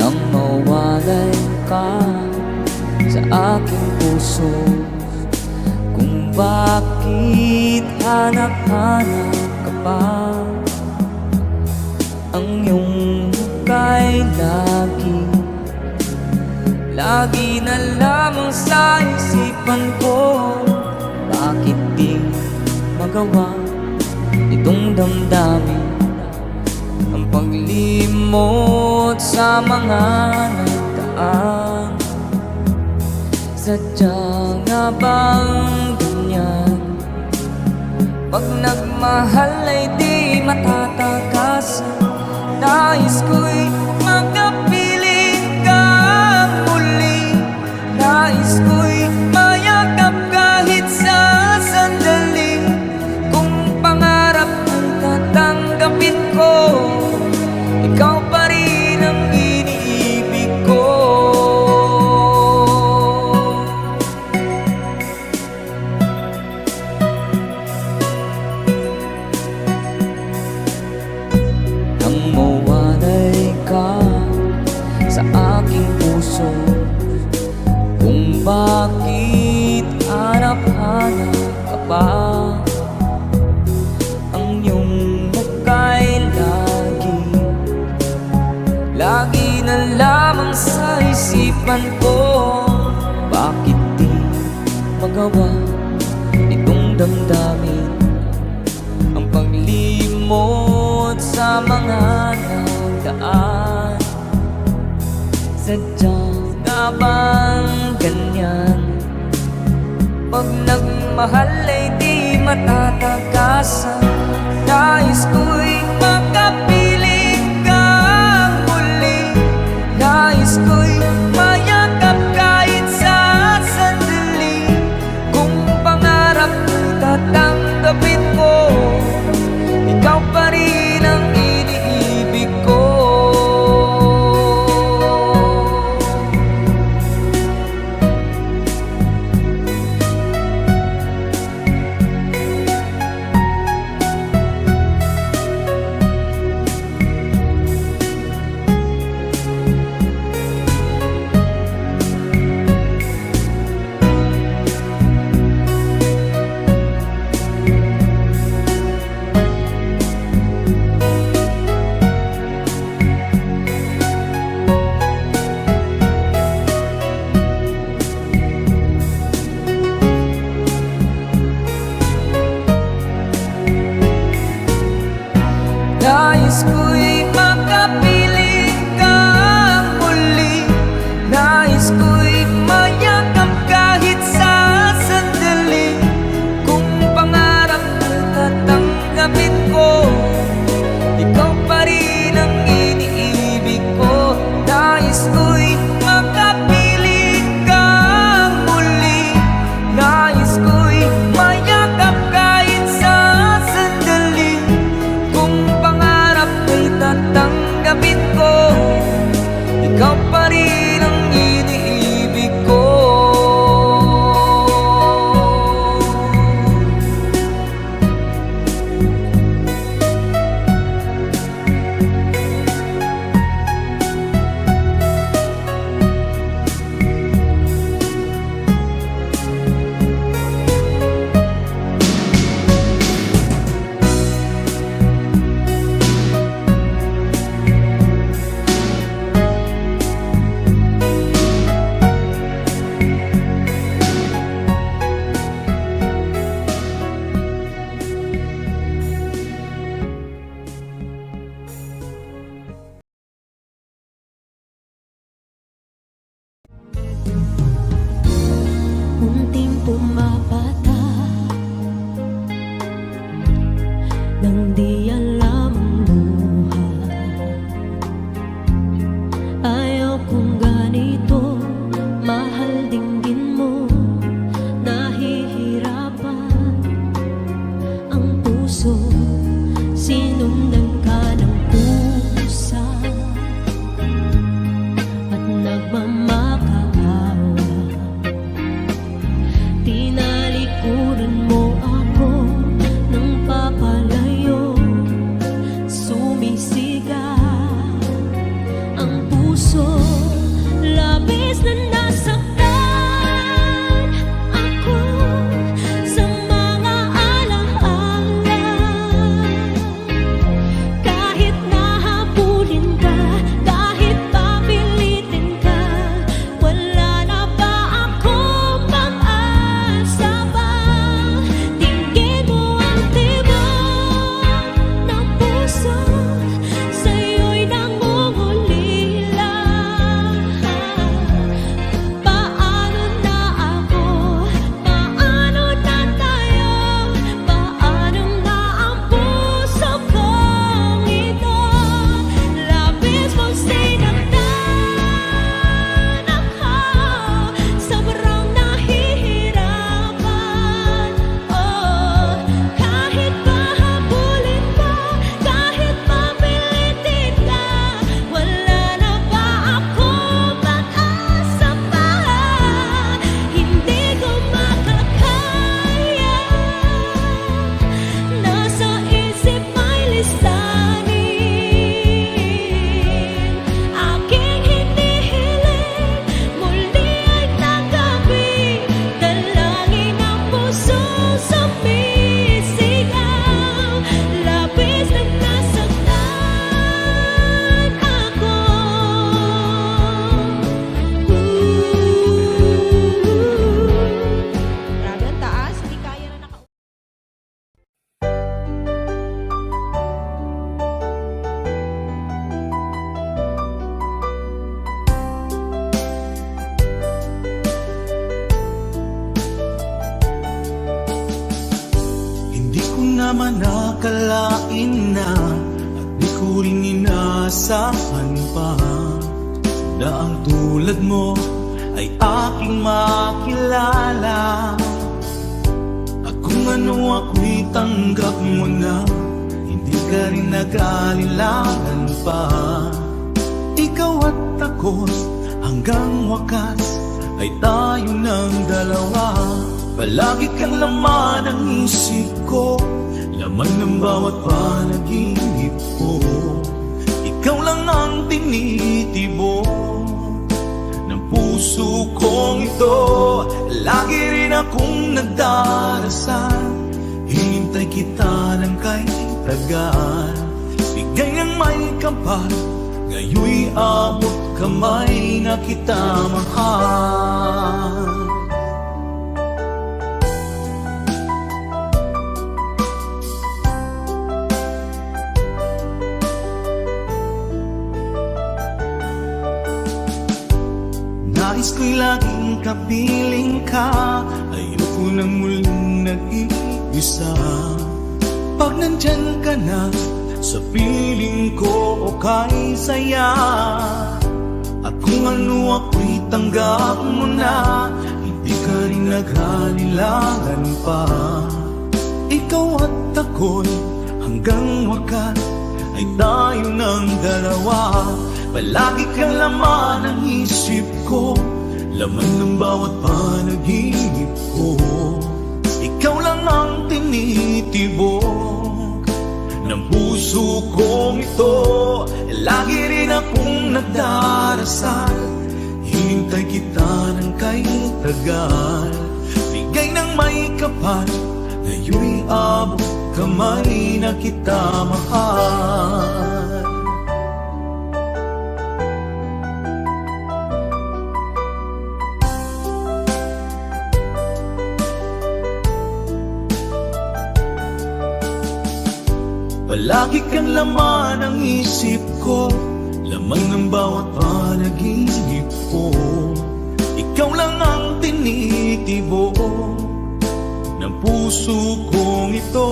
nang mawalay ka sa aking puso. Kung bakit hanap-hanap ka pa, ang iyong muka'y lagi na lamang sa isipan ko. Bakit di magawa itong damdamin ang paglimot sa mga nagdaan? Sadya nga bang ganyan? Pag nagmahal ay di matatakasan. Nais ko'y makapiling ka muli. Nais ko'y mayakap kahit sa sandali. Kung pangarap kong tatanggapin ko, ikaw pa rin ang iniibig ko. Nang mawalay ka sa aking puso, kung bakit hanap-hanap ka pa, ang iyong muka'y lagi na lamang sa isipan ko. Bakit di magawa itong damdamin ang paglimot sa mga nagdaan? Sadya nga bang ganyan? Pag nagmahal ay di matatakasan. Nais ko'y makapiling ka muli. Nais ko'y mayakap kahit sa sandali. Kung pangarap ko'y tatanggapin mo, ikaw pa rin ang iniibig ko. Nais ko'y makapiling ka muli. Nais ko'y mayakap kahit sa sandali. Kung pangarap ko'y tatanggapin ko, ikaw pa rin ang iniibig ko. Nais ko'y makapiling ka muli. Nais ko'y mayakap kahit sa sandali. Kung tatanggapin ko, ikaw pa rin ang iniibig ko. Unting pumapata nang di alam ang buhay. Ayaw kong ganito, mahal dinggin mo. Nahihirapan ang puso, sinundan ka ng pusa at nagmamakaawa. Tinalik ko naman akalain na at di ko rin inasahan pa na ang tulad mo ay aking makilala. At kung ano ako'y tanggap mo na, hindi ka rin nag-alilangan pa. Ikaw at ako hanggang wakas ay tayo ng dalawa. Palagi kang laman ng isip ko, laman ng bawat panaginip ko. Ikaw lang ang tinitibok ng puso kong ito. Lagi rin akong nagdarasal, hinintay kita ng kay tagal. Bigay ng may kapal, ngayon'y abot kamay na kita mahal. Nais ko'y laging kapiling ka, ayoko nang muling nag-iisa. Pag nandyan ka na, sa piling ko okay saya. At kung ano ako'y tanggap mo na, hindi ka rin naghalilangan pa. Ikaw at ako'y hanggang wakas ay tayo ng dalawa. Palagi kang laman ng isip ko, laman ng bawat panaginip ko. Ikaw lang ang tinitibok ng puso kong ito. Lagi rin akong nagdarasal, hinintay kita ng kay tagal. Bigay ng may kapal, ngayon'y abot kamay na kita mahal. Palagi kang laman ng isip ko, laman ng bawat panaginip ko. Ikaw lang ang tinitibok ng puso kong ito.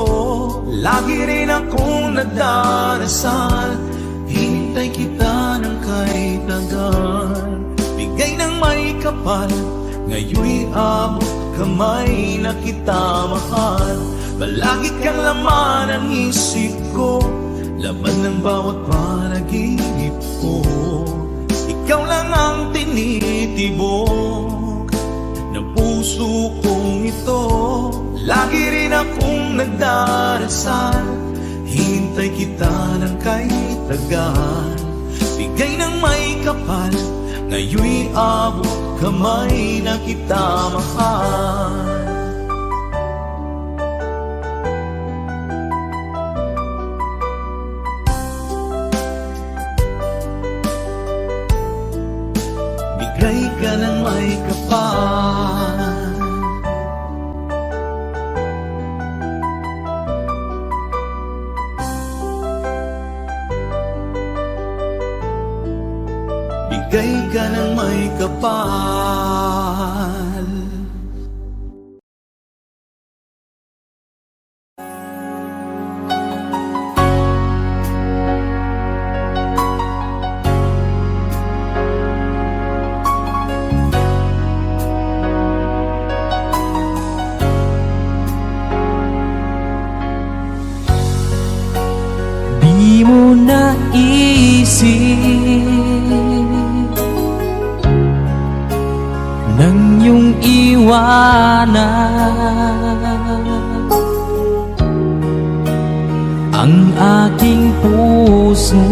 Lagi rin akong nagdarasal, hinintay kita ng kay tagal. Bigay ng may kapal, ngayon'y abot kamay na kita mahal. Palagi kang laman ng isip ko, laman ng bawat panaginip ko. Ikaw lang ang tinitibok ng puso kong ito. Lagi rin akong nagdarasal, hinintay kita ng kay tagal. Bigay ng may kapal, ngayon'y abot kamay na kita mahal. Bigay ka ng may kapal, bigay ka ng may kapal. Di mo naisip nang iyong iwanan ang aking puso.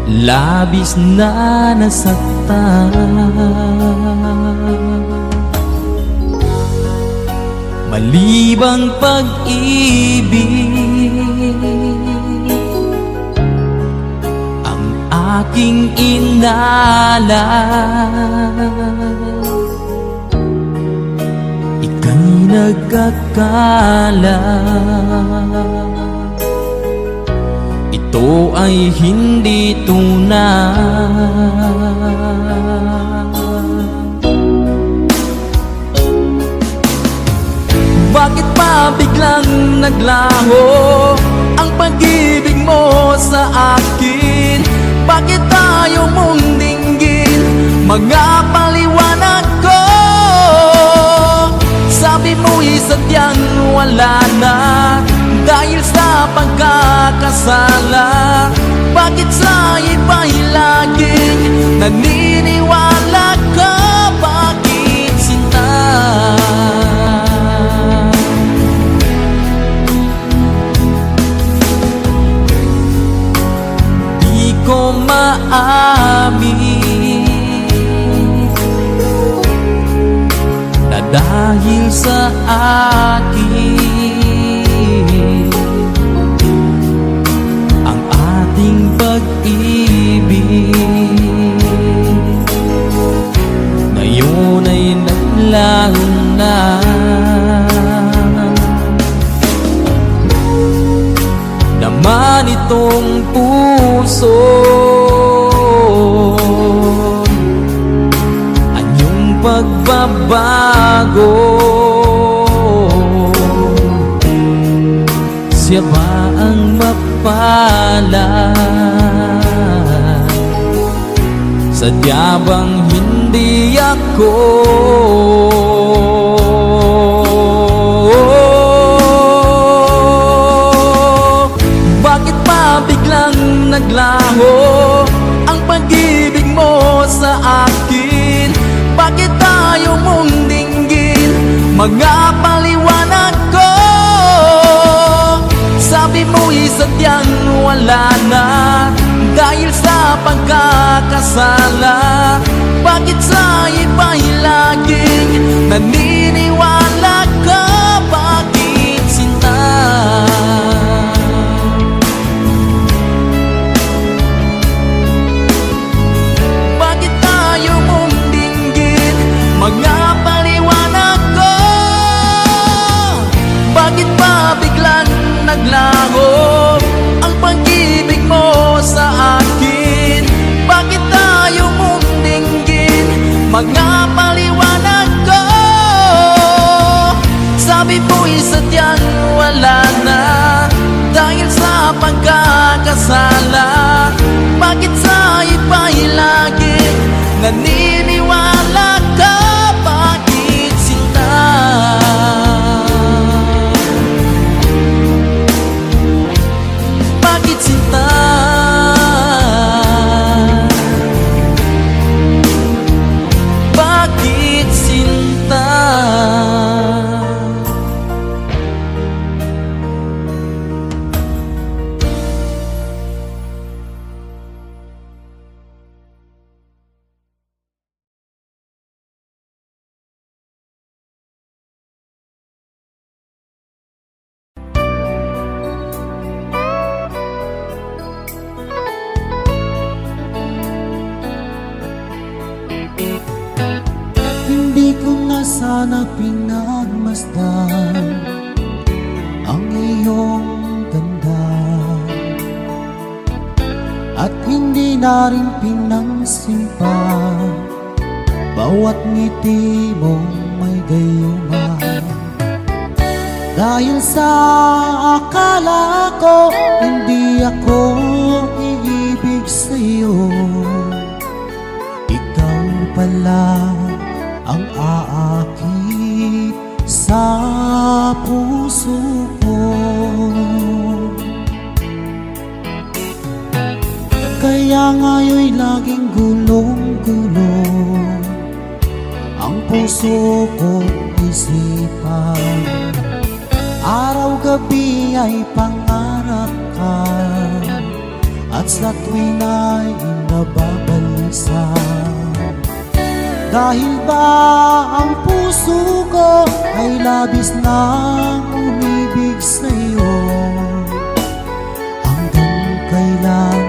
Labis na nasaktan, malibang pag-ibig ang aking inalan. Ika'y nagkakala, ito ay hindi tunay. naglaho ang pag-ibig mo sa akin. Bakit tayo mong dinggin, mga paliwanag ko? Sabi mo'y sadyang wala na dahil sa pagkakasala. Bakit sa iba'y laging naniniwala ka? Bakit sinta? Di ko maamin na dahil sa akin ang ating pag-ibig ngayon ay naglaho na. Naman itong puso anyong pagbabago. Siya ba ang mapalad? Sadya bang hindi ako? Bakit pa biglang naglaho ang pag-ibig mo sa akin? Bakit tayo mong dinggin, mga paliwanag ko? Sabi mo'y sadyang wala na dahil sa pagkakasala. Bakit sa iba'y laging naniniwala ka? Bakit sinta? Bakit tayo mong dinggin, mga paliwanag ko? Bakit pa biglang naglaho ang pag-ibig mo sa akin? Bakit tayo mong dinggin, mga paliwanag ko? Sabi mo'y sadyang wala na dahil sa pagkakasala. Bakit sa iba'y laging naniniwala ka? Bakit sinta? Bakit sinta? Bakit sinta? Hindi ko na sana pinagmasdan ang iyong ganda, at hindi na rin pinangsimpa bawat ngiti mong may gayuma. Dahil sa akala ko hindi ako iibig sa'yo, ikaw pala ang aakit sa puso ko. Kaya ngayon'y laging gulong-gulong ang puso ko't isipan. Araw-gabi ay pangarap ka, at sa tuwin ay nababalisa. Dahil ba ang puso ko ay labis nang umibig sa'yo? Hanggang kailan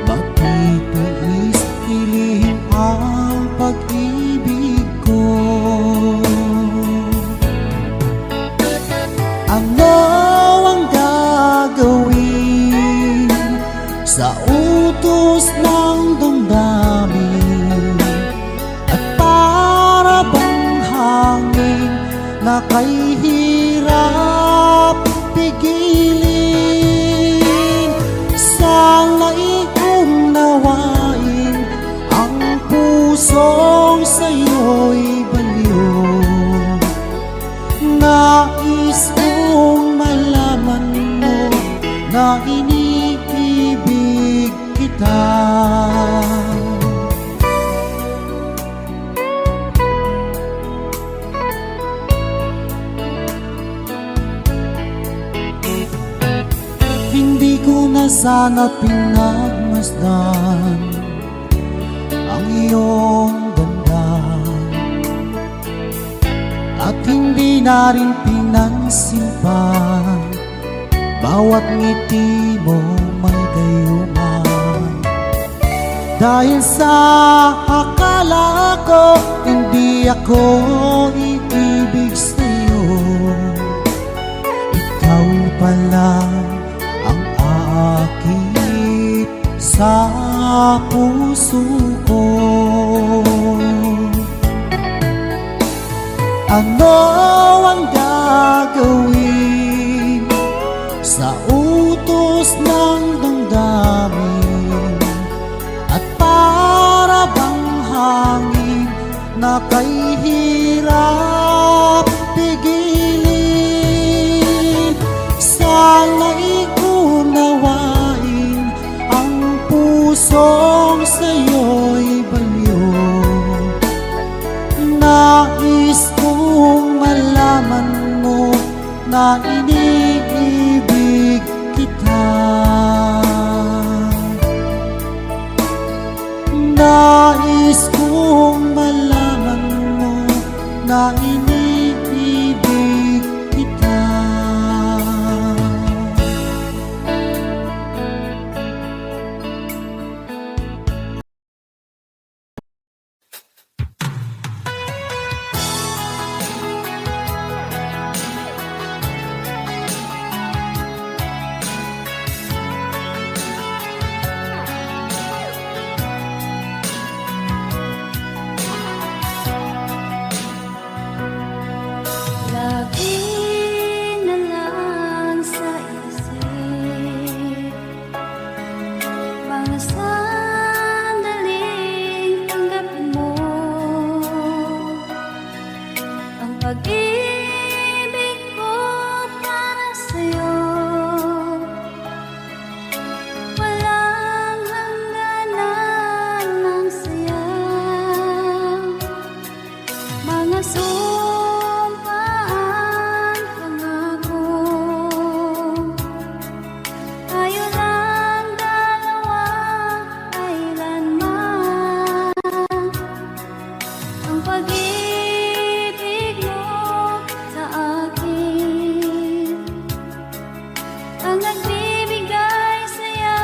magtitiis ilihim ang pag-ibig ko? Ano ang gagawin sa utos ng damdamin? At para bang hangin na kay hirap bigyan? pigilin. Sana'y unawain ang pusong sa'yo'y baliw. Nais kong malaman mo na iniibig kita. Hindi ko na sana pinagmasdan ang iyong ganda, at hindi na rin pinansin pa bawat ngiti mo may gayuma. Dahil sa akala ko hindi ako iibig sa'yo, ikaw pala ang aakit sa puso ko. Ano ang gagawin sa utos ng damdamin, at para bang hangin na kay hirap pigilin. Sana'y unawain ang pusong sa'yo'y baliw. Nais kong malaman mo na iniibig kita. Nais kong malaman mo na iniibig kita. Lagi na lang sa isip mga sandaling tanggapin mo ang pag-ibig ko para sa'yo. Walang hangganan ng saya, mga sumpaan, pangako. Tayo lang dalawa, kailanman. Ang pag-ibig mo sa akin ang nagbibigay saya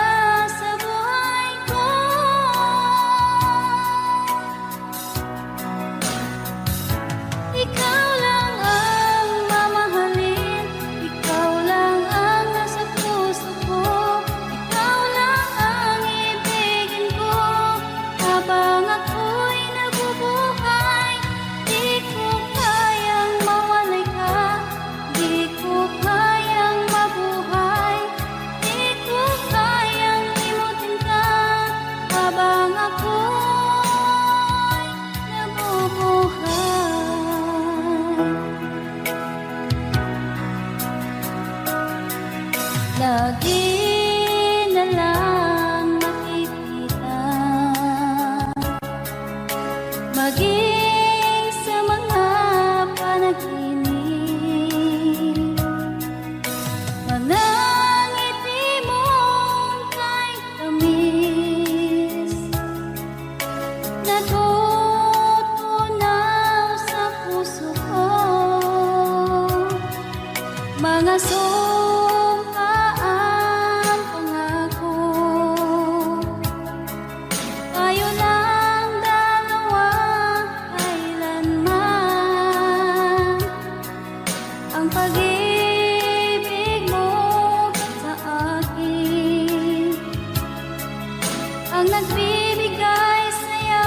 sa buhay ko. Ikaw lang ang mamahalin, ikaw lang ang nasa puso ko, ikaw lang ang ibigin ko habang ako'y nabubuhay. Di ko kayang mawalay ka, di ko kayang mabuhay, di ko kayang limutin ka habang ako'y nabubuhay. Lagi na lang makikita, maging sa mga panaginip, mga ngiti mong kay tamis, natutunaw sa puso ko. Mga sumpaan, pangako. Tayo lang dalawa, kailanman. Ang pag-ibig mo sa akin ang nagbibigay saya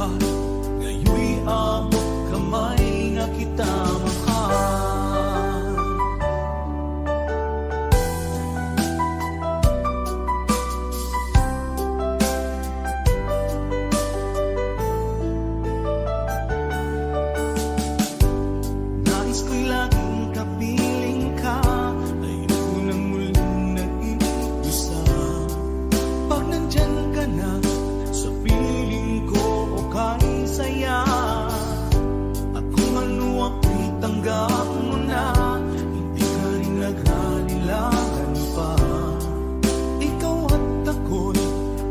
kapal, ngayon'y abot kamay na kita mahal. Nais ko'y laging kapiling ka, ayoko nang muling nag-iisa. Pag nandyan ka na sa piling ko, okay saya. At kung ano ako'y tanggap mo na, hindi ka rin naghalilangan pa. Ikaw at ako'y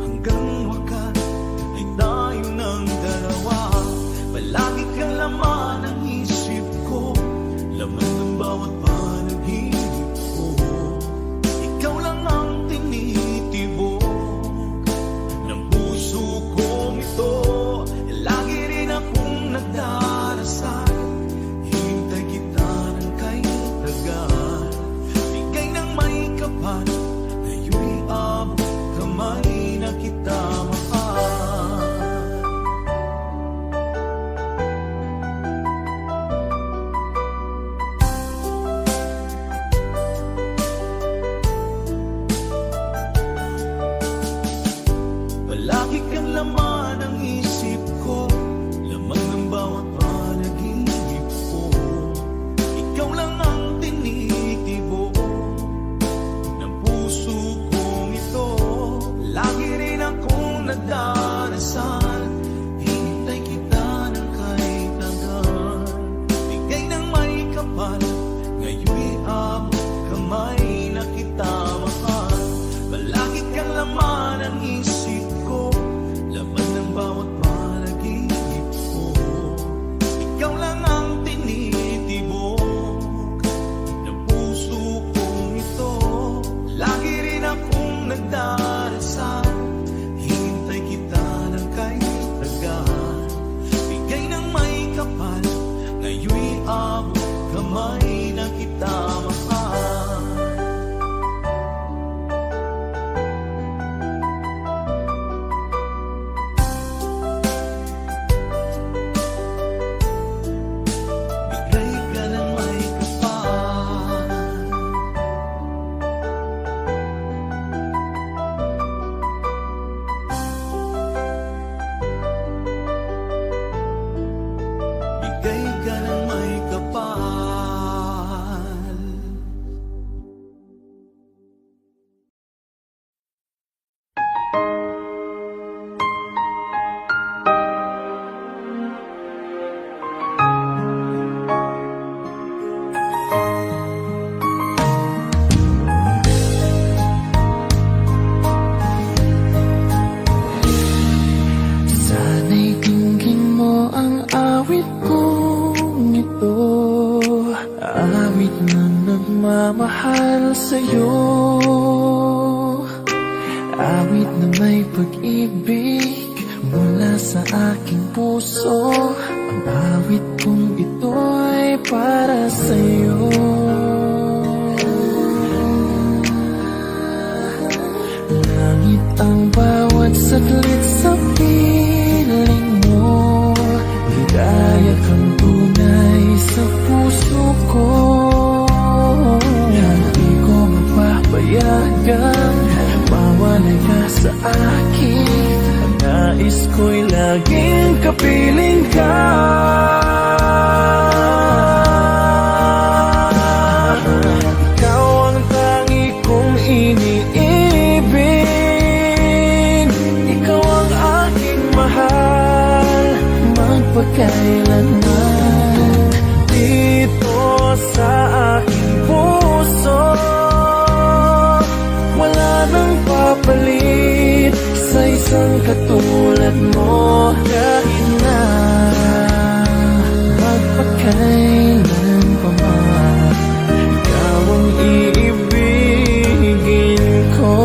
hanggang wakas ay tayo ng dalawa. Palagi kang laman ng isip ko, laman ng bawat panaginip ko. Ikaw lang ang tinitibok ng puso kong ito. Lagi rin akong nagdarasal, hintay kita ng kay tagal. Bigay ng may kapal, ngayon'y abot kamay na kita mahal. Palagi kang laman ng isip ko, laman ng bawat panaginip ko. Ikaw lang ang tinitibok ng puso kong ito. Lagi rin akong nagdarasal, hintay kita ng kay tagal. Bigay ng may kapal, ngayon'y abot kamay na kita mahal. Palagi kang laman ng isip ko, laman ng bawat panaginip ko. Ikaw lang ang tinitibok ng puso kong ito. Lagi rin akong nagdarasal, hintay kita ng kay tagal. Bigay ng may kapal, ngayon'y abot kamay na kita mahal. Bigay ka ng may kapal. Bigay ka ng may kapal. Sana'y dinggin mo ang awit kong ito, awit na nagmamahal sa'yo, awit na may pag-ibig mula sa aking puso. Ang awit kong ito ay para sa'yo. Langit ang bawat saglit sa piling mo, ligaya kang tunay sa puso ko. Hindi ko mapapayagan mawalay ka sa akin. Ang nais ko'y laging kapiling ka. Ikaw ang tangi kong iniibig, ikaw ang aking mahal, magpakailanman. Dito sa aking puso, wala nang papalit sa isang katulad mo. Kahit na magpakailan pa man, ikaw ang iibigin ko.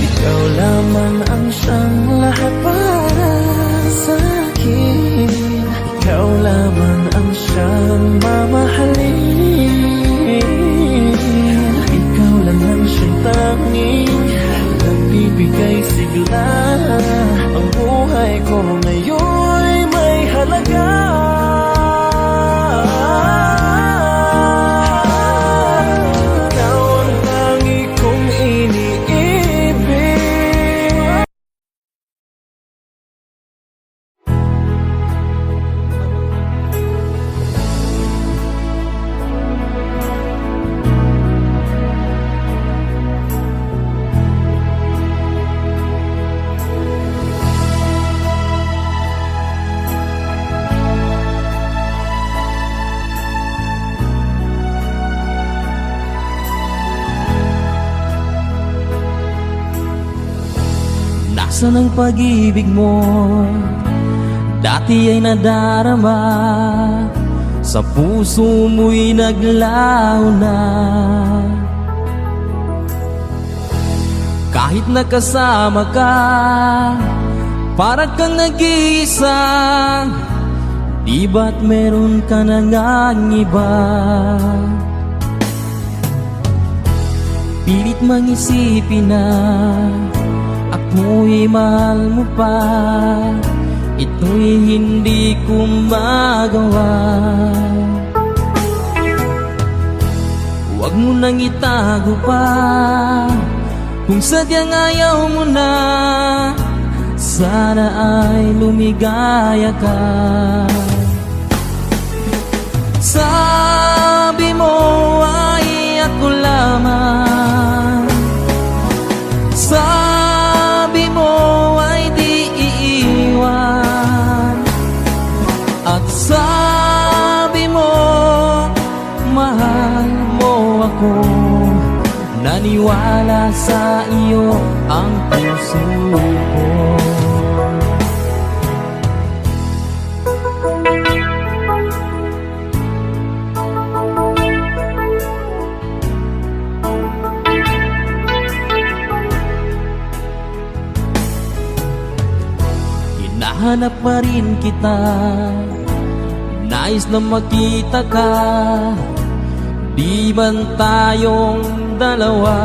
Ikaw lamang ang siyang lahat para sa akin. Ikaw lamang ang siyang mamahalin. Ikaw lang ang siyang tanging nagbibigay magbigay sigla. Ang buhay ko ngayon'y may halaga. Ikaw ang tangi kong iniibig. Nasaan ang pag-ibig mo? Dati ay nadarama, sa puso mo'y naglaho na. Kahit nakasama ka, parang kang nag-iisa. Di ba't meron ka na ngang iba? Pilit mang isipin na ako'y mahal mo pa. Ito'y hindi ko magawa. Huwag mo nang itago pa, kung sadyang ayaw mo na. Sana ay lumigaya ka. Sabi mo ay ako lamang, sabi mo ay di iiwan, at sabi mo mahal mo ako. Naniwala sa iyo ang puso ko. Hinahanap pa rin kita, nais na makita ka. Di man tayong dalawa,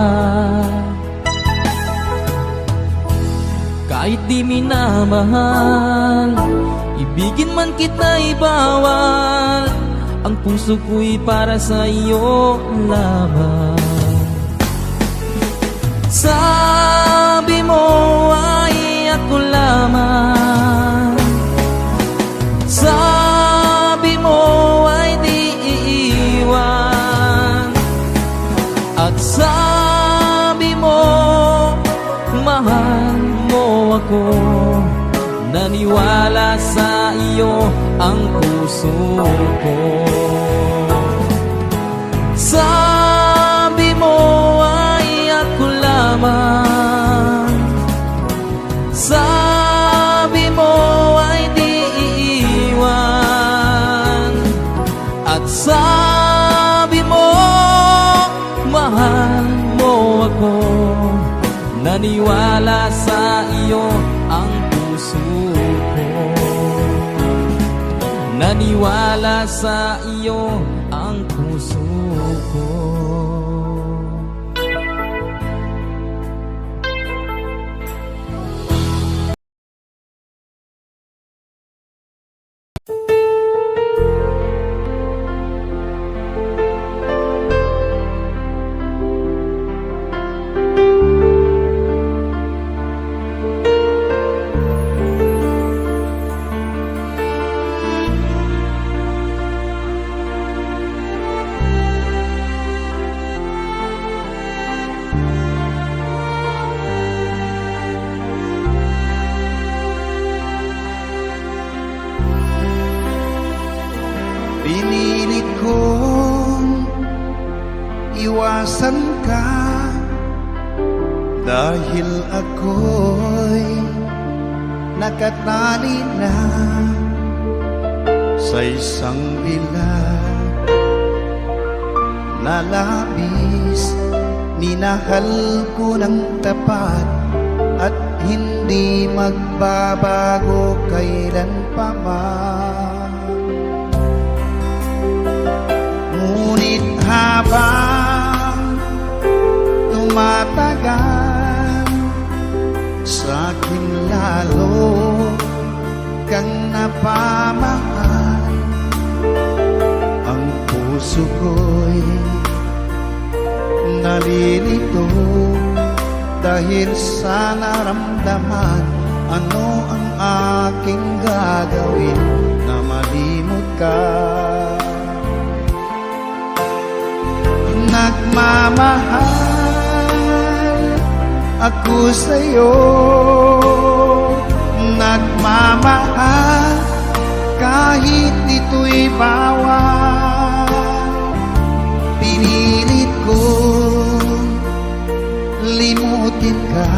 kahit di minamahal, ibigin man kita'y bawal. Ang puso ko'y para sa iyo lamang. Sabi mo ay ako lamang, sabi mo ay di iiwan, at sabi mo mahal mo ako. Naniwala sa iyo ang puso ko. Sabi mo ay ako lamang, sabi mo ay di iiwan, at sabi mo mahal mo ako. Naniwala sa iyo ang puso ko. Naniwala sa iyo ang puso ko. Pinilit kong iwasan ka dahil ako'y nakatali na sa isang bilag na labis. Minahal ko ng tapat at hindi magbabago kailanpaman. Ngunit habang tumatagal, kang napamahal. Ang puso ko'y nalilito dahil sa naramdaman. Ano ang aking gagawin na malimot ka? Nagmamahal ako sa'yo, nagmamahal kahit ito'y bawal. Pinilit ko limutin ka,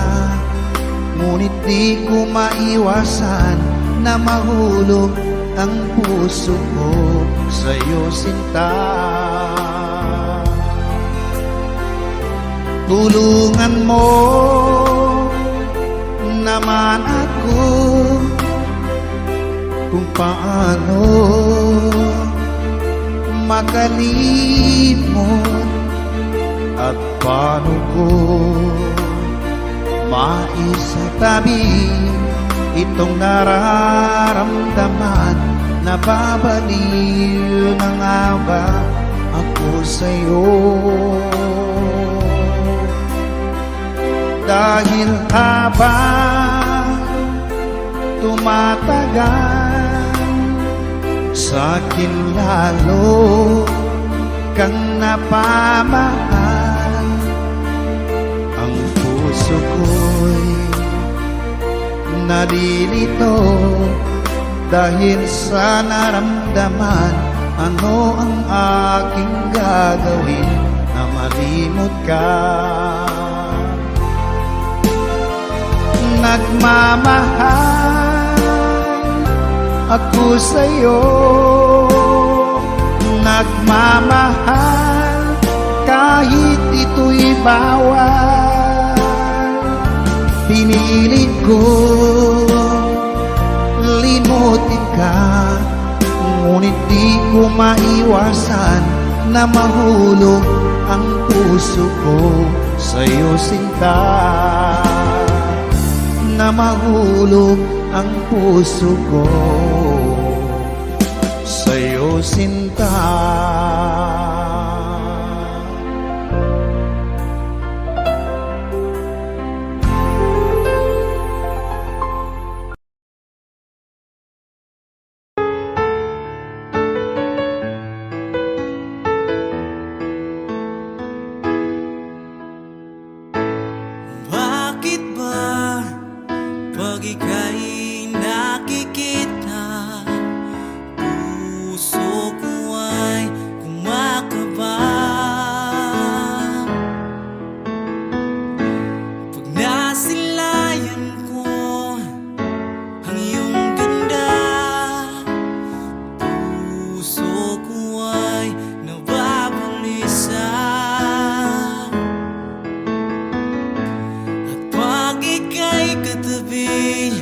ngunit di ko maiwasan na mahulog ang puso ko sa'yo, sinta. Tulungan mo naman ako kung paano makalimot at paano ko maisatabi itong nararamdaman. Nababaliw na nga ba ako sa'yo? Dahil habang tumatagal, sa'kin lalo kang napamahal. Ang puso ko'y nalilito dahil sa naramdaman. Ano ang aking gagawin na malimot ka? Nagmamahal ako sa'yo, nagmamahal kahit ito'y bawal. Pinilit ko limutin ka, ngunit di ko maiwasan na mahulog ang puso ko sa'yo, sinta. Na mahulog ang puso ko sa'yo, sinta. Bakit ba pag ika'y nakikita, puso ko ay kumakaba? Pag nasilayan ko ang iyong ganda, puso ko ay nababalisa. At pag ika'y katabi,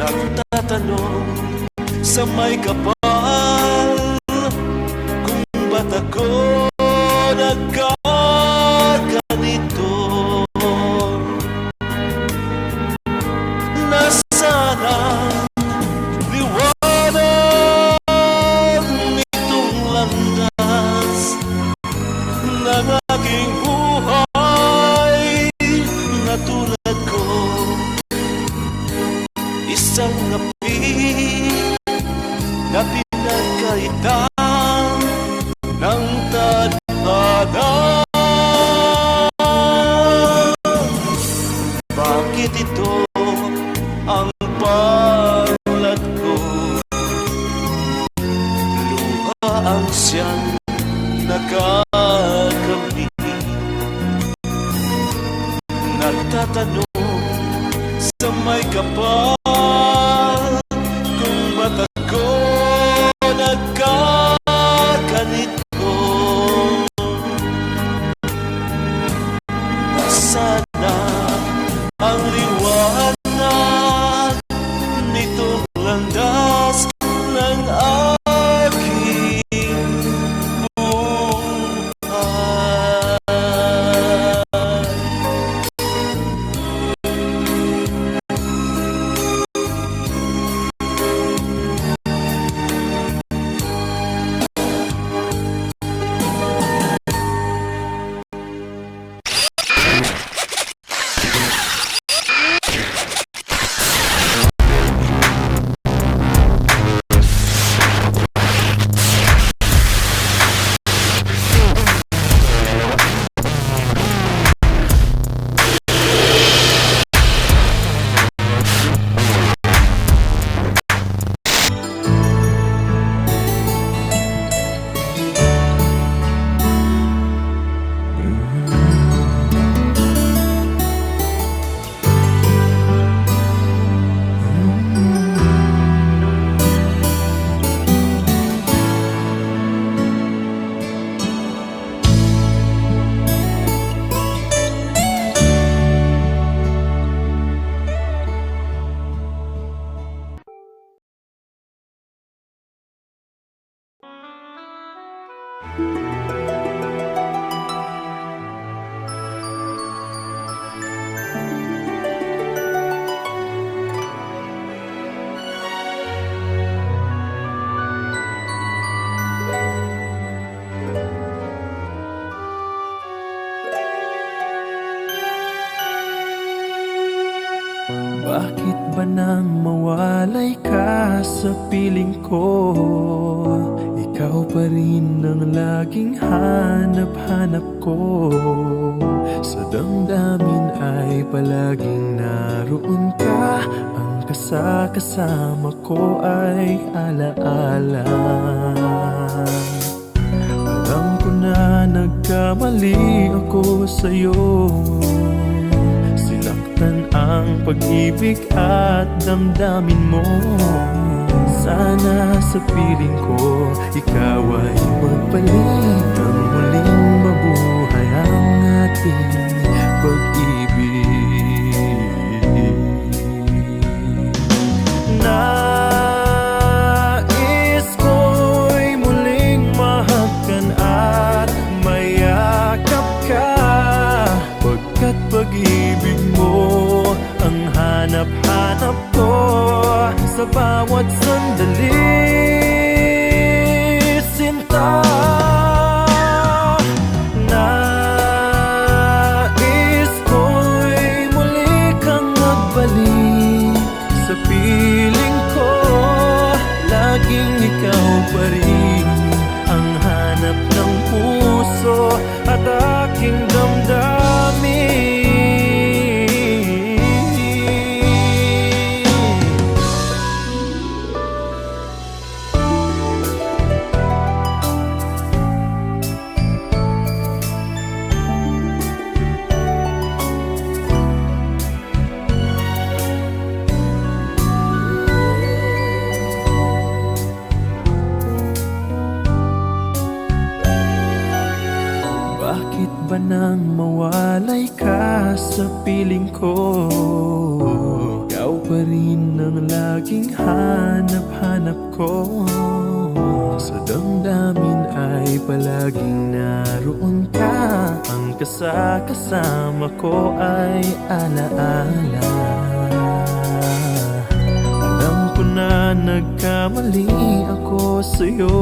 Nagtatanong sa may kapal kung ba't ako nagkaganito. Nasaan ang liwanag nitong landas ng aking buhay na tulad ko? Isang api na pinagkaitan ng tadhana. Bakit ito ang palad ko? Luha ang siyang nakakamit. Nagtatanong sa may kapal kung ba't ako nagkaganito. Nasaan na ang liwanag nitong landas ng aking buhay? Bakit ba nang mawalay ka sa piling ko? Ikaw pa rin ang laging hanap-hanap ko. Sa damdamin ay palaging naroon ka. Ang kasama ko ay alaala. Alam ko na nagkamali ako sa'yo. Sinaktan ang pag-ibig at damdamin mo. Sana sa piling ko ikaw ay magbalik nang muling mabuhay ang ating pag-ibig. Nais ko'y muling mahagkan at mayakap ka, pagkat pag-ibig mo ang hanap-hanap ko sa bawat sandali, sinta. Nais ko'y muli kang magbalik sa piling ko. Laging ikaw pa rin ang hanap ng puso at aking damdamin. Bakit ba nang mawalay ka sa piling ko? Ikaw pa rin ang laging hanap-hanap ko. Sa damdamin ay palaging naroon ka. Ang kasama ko ay alaala. Alam ko na nagkamali ako sa'yo.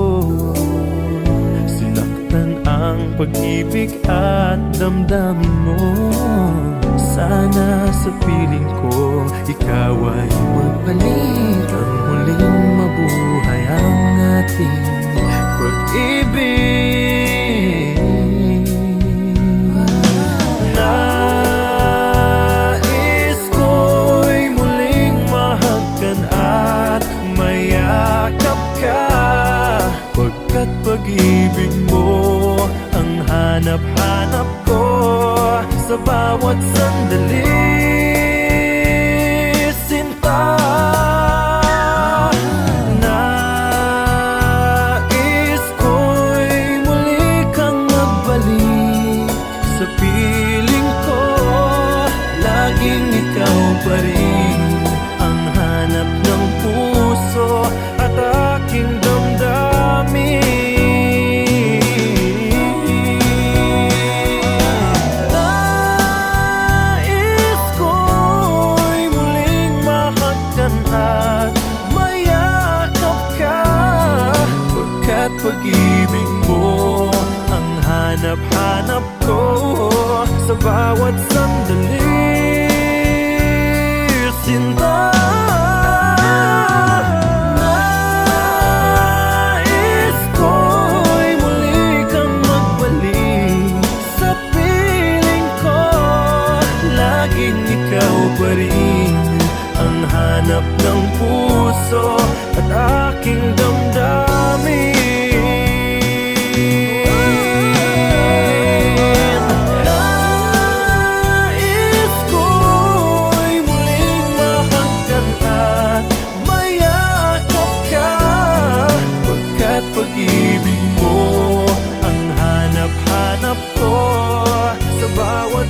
Sinaktan ang pag-ibig at damdamin mo. Sana sa piling ko ikaw ay magbalik. Ang huling mabuhay ang ating pag-ibig. Nais ko'y muling mahagkan at mayakap ka, pagkat pag-ibig mo ang hanap-hanap ko sa bawat sandali. Sinta, nais ko'y muli kang magbalik sa piling ko. Laging ikaw pa rin ang hanap ng puso at aking damdamin. Pag-ibig mo ang hanap-hanap ko sa bawat sandali. Sinta, nais ko'y muli kang magbalik sa piling ko. Laging ikaw pa rin ang hanap ng puso at aking damdamin. Pag-ibig mo ang hanap-hanap ko sa bawat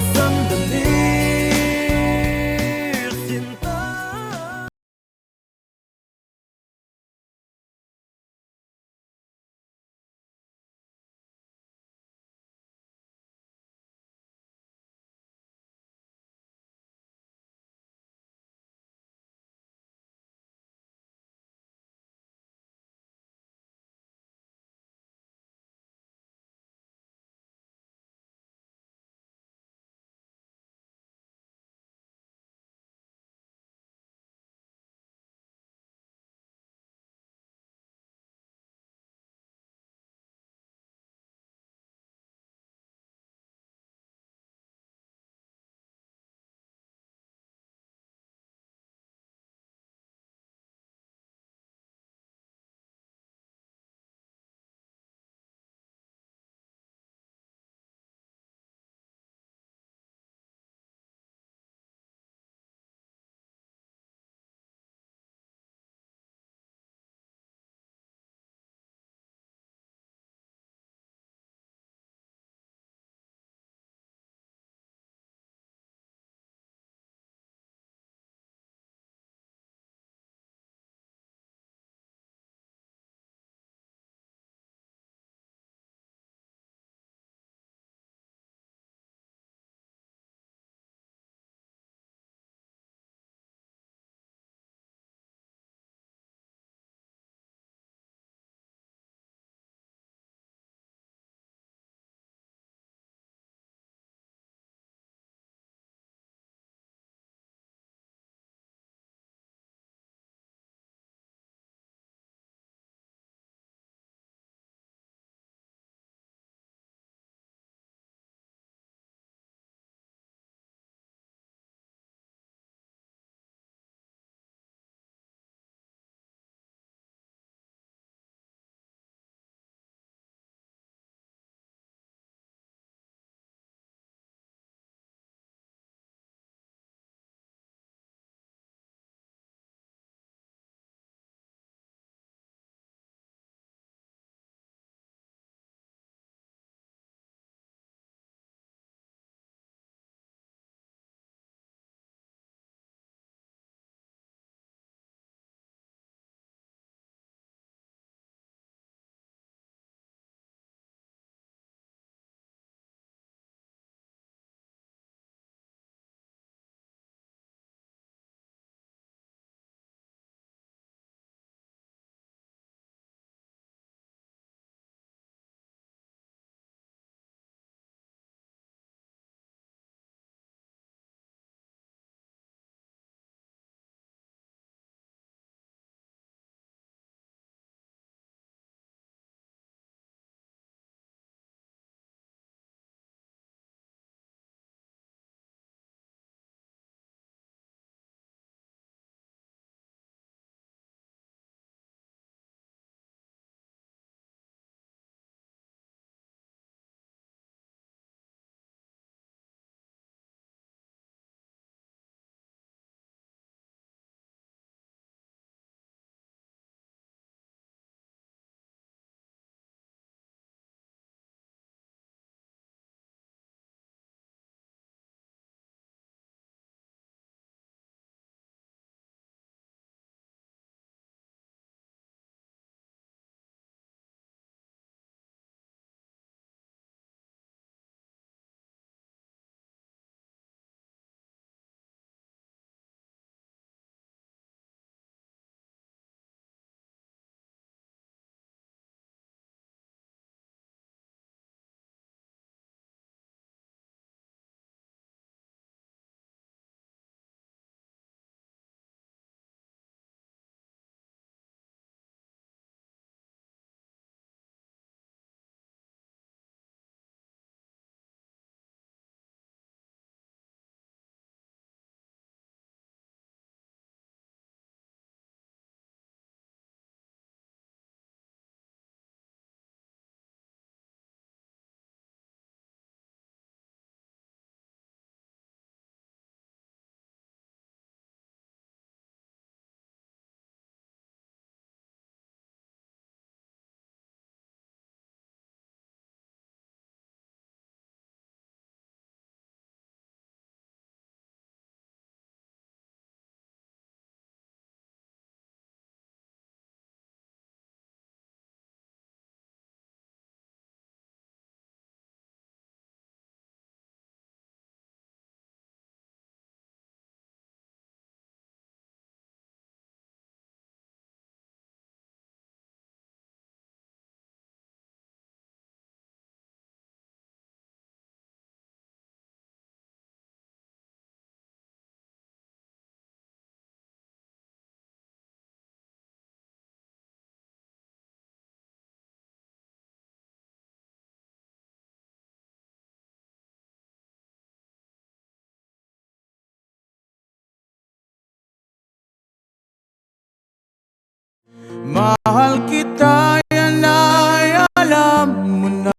Mahal kita, yan ay alam mo na.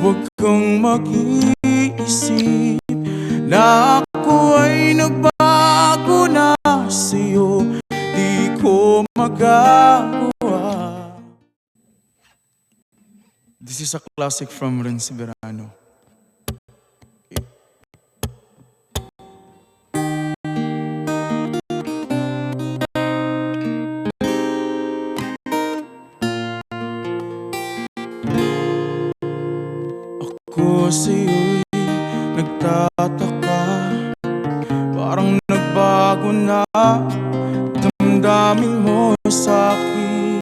Huwag kang mag-iisip na ako ay nagbago na sa'yo. Di ko magagawa. This is a classic from Renzi Verano. Ako sa'yo'y nagtataka, parang nagbago na damdamin mo sa'kin.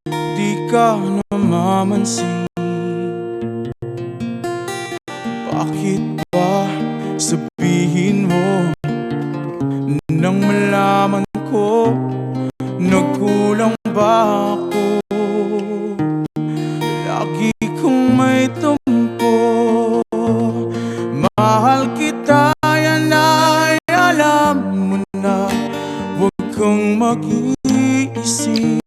Di ka namamansin. Bakit ba sabihin mo nang malaman ko nagkulang ba ako? Lagi kong may tumpo. Mahal kita, yan ay alam mo na. Huwag kang mag-iisip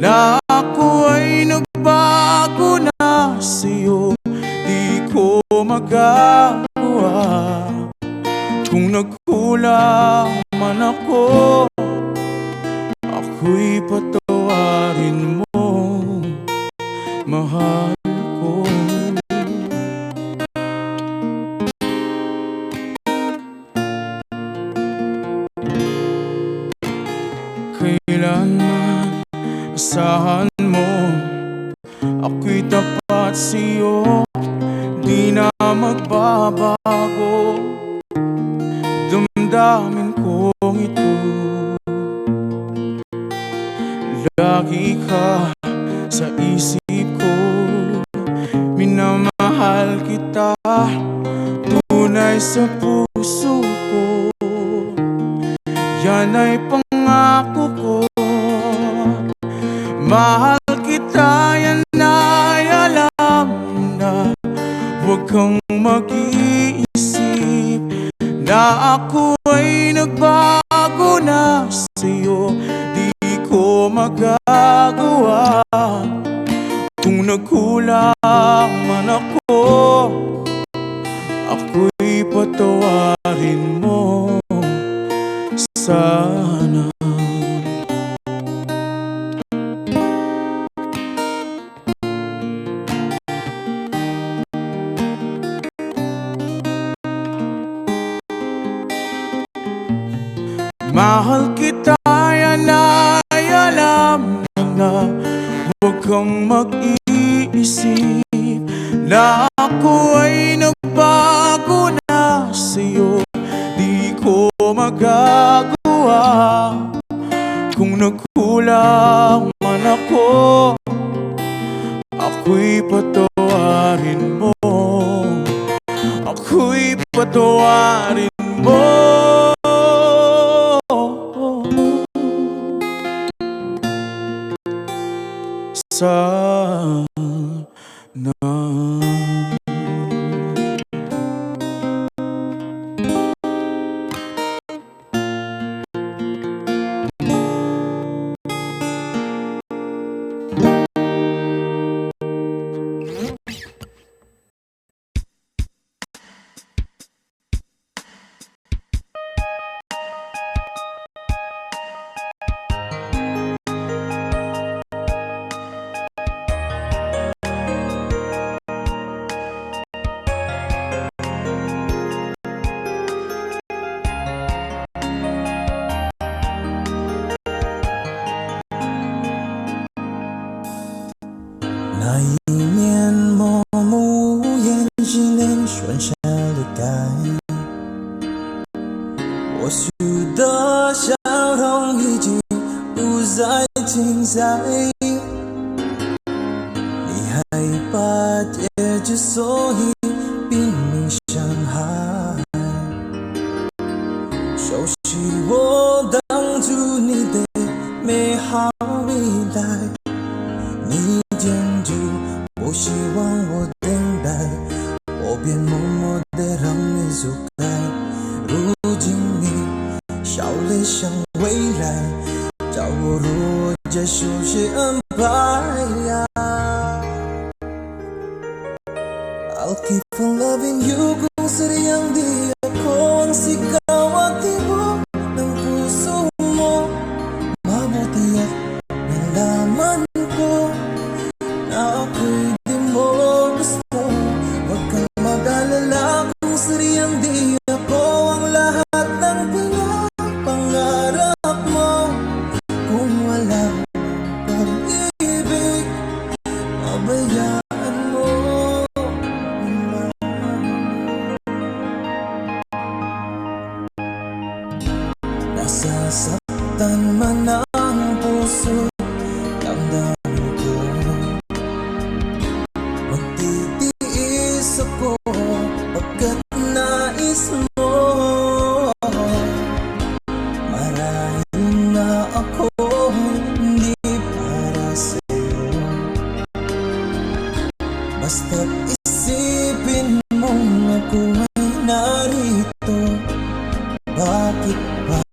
na ako ay nagbago na sa'yo. Di ko magagawa. Kung nagkulang man ako, ako'y patawarin mo, mahal ko. Kailanman asahan mo, ako'y tapat sa'yo. Di na magbabago damdamin kong ito. Lagi ka sa isip ko, minamahal kita, tunay sa puso ko. Yan ay pangako ko. Mahal kita, yan ay alam na. Huwag kang mag-iisip na ako ay nagbago na sa'yo. Di ko magagawa. Kung nagkulang man ako, ako'y patawarin mo sana. Mahal kita, yan ay alam mo na. Huwag kang mag-iisip na ako ay nagbago na sa'yo. Di ko magagawa. Kung nagkulang man ako, ako'y patawarin mo. Ako'y patawarin mo sana.那一年默默无言，心连顺下了盖。我许的笑容已经不再停在，你害怕结局，所以拼命伤害。熟悉我当初你的美好未来，你坚决不希望我等待，我便默默地让你走开。如今你笑脸向未来，叫我如这熟悉安排呀。I'll keep on loving you kung sadyang di ako ang sigaw at tibok ng puso mo. Mabuti at nalaman ko na ako'y di mo gusto. Huwag kang mag-alala kung sadyang di ako ang lahat ng pinapangarap mo. Kung wala pag-ibig, pabayaan mo. Nasasaktan man ang puso, damdamin ko magtitiis ako pagkat nais mo. Marahil na ako hindi para sa'yo, basta't isipin mong ako ay narito. Bakit ba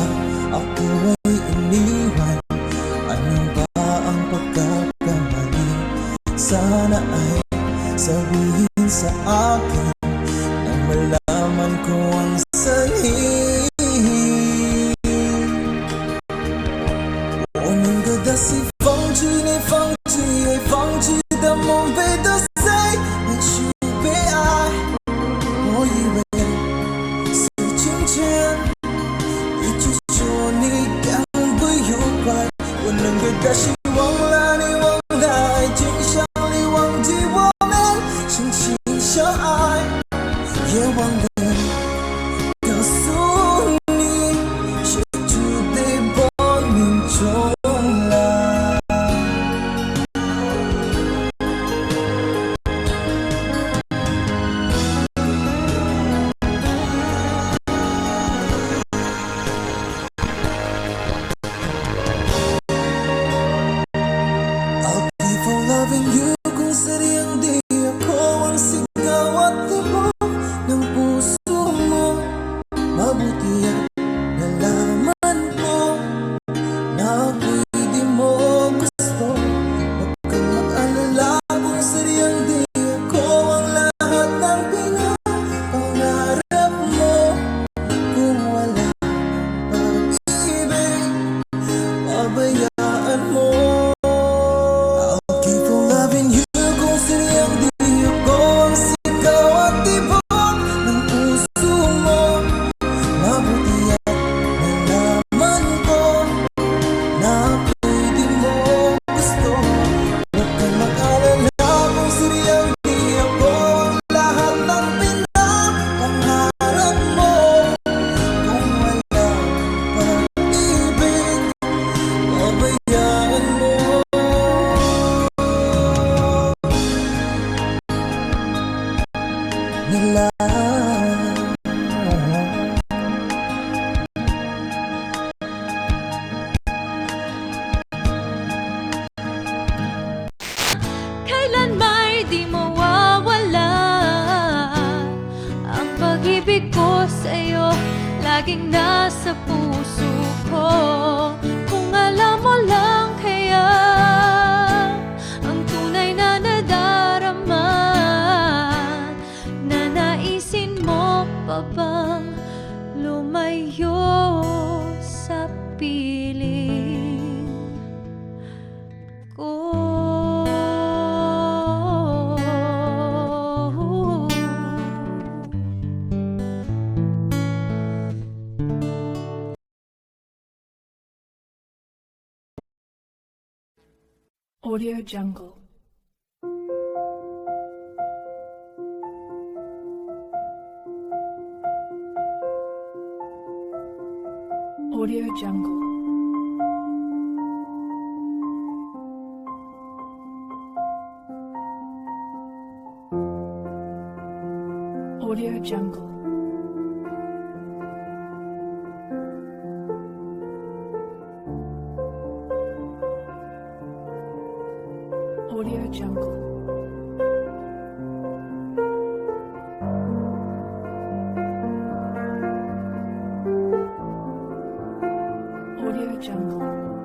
ako ay iniwan? Ano ba ang pagkakamali? Sana ay sabihin sa akin nang malaman ko ang sanhi. 我们的大西放弃你放弃爱放弃的梦被打碎，也许被爱。我以为是今天一直说你感不愉快，我能给他希望啦，你忘了爱情像你忘记我们深情相爱，也忘了告诉你写出的报名中来。I'll keep on loving you kung sadyang di ako ang sigaw at tibok ng puso mo. Mabuti at nalaman ko na ako'y di mo gusto. Huwag kang mag-alala kung sadyang di ako ang lahat ng pinapangarap mo. Kung wala pag-ibig, pabayaan mo. I'll keep on loving you kung sadyang di ako ang sigaw at tibok ng puso mo. Mabuti at nalaman ko na ako'y di mo gusto. Huwag kang mag-alala kung sadyang di ako ang lahat ng pinapangarap mo. Kung wala pag-ibig, pabayaan mo. Nila Kailan may di mawawala ang pag-ibig ko sa'yo, laging nasa puso ko. Kung alam mo lang kaya ang tunay na nadarama, nanaisin mo pa bang lumayo sa piling ko? Audio Jungle. Audio Jungle. Audio Jungle. Audio Jungle. Audio Jungle.